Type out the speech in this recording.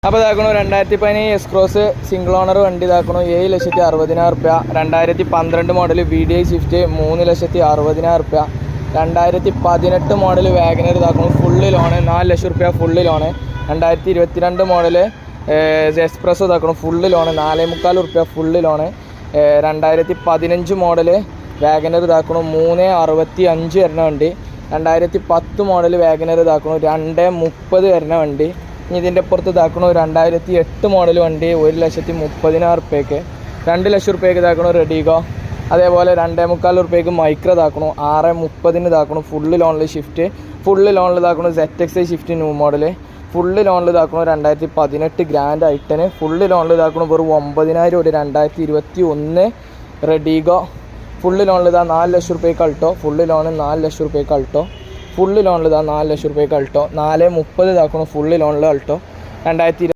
അപ്പോൾ ഇതാക്കണു 2017 S cross single owner വണ്ടി ഇതാക്കണു 7,60,000 റുപ്യ. 2012 മോഡൽ VDI സ്വിഫ്റ്റ് 3,60,000 റുപ്യ. 2018 മോഡൽ വാഗനർ ഇതാക്കണു ഫുള്ള് ലോണ് 4 ലക്ഷം റുപ്യ ഫുള്ള് ലോണ്. 2022 മോഡൽ എക്സ്പ്രസ് ഇതാക്കണു ഫുള്ള് ലോണ് 4,45 റുപ്യ ഫുള്ള് ലോണ്. 2015 മോഡൽ വാഗനർ ഇതാക്കണു 3,65 വരുന്ന വണ്ടി. 2010 മോഡൽ വാഗനർ ഇതാക്കണു 2,30 വരുന്ന വണ്ടി. ഇനി ഇതിൻ്റെ പുറത്ത് ഇതാക്കണു 2008 മോഡൽ വണ്ടി 1,30,000 റുപ്യക്ക്. 2 ലക്ഷം റുപ്യക്ക് ഇതാക്കണു റെഡിഗോ. അതേപോലെ 2,45 റുപ്യക്ക് മൈക്രോ ഇതാക്കണു 6,30 ഇതാക്കണു ഫുള്ള് ലോണിൽ ഷിഫ്റ്റ്. ഫുള്ള് ലോണിൽ ഇതാക്കണു ZX Swift new model. Full ലോണിൽ ഇതാക്കണു 2018 ഗ്രാൻഡ് ഐട്ടന്. ഫുള്ള് ലോണിൽ ഇതാക്കണു വെറും 9,000 ഒരു 2021 റെഡിഗോ. ഫുള്ള് ലോണിൽ ഇതാ 4 ലക്ഷം റുപ്യക്ക് അൾട്ടോ. ഫുള്ള് ലോണ് 4 ലക്ഷം റുപ്യക്ക് അൾട്ടോ. ഫുള്ള് ലോണിൽ ഇതാ 4 ലക്ഷം റുപ്യക്ക് അൾട്ടോ. 4,30 ഇതാക്കണു ഫുള്ള് ലോണിൽ അൾട്ടോ. 2020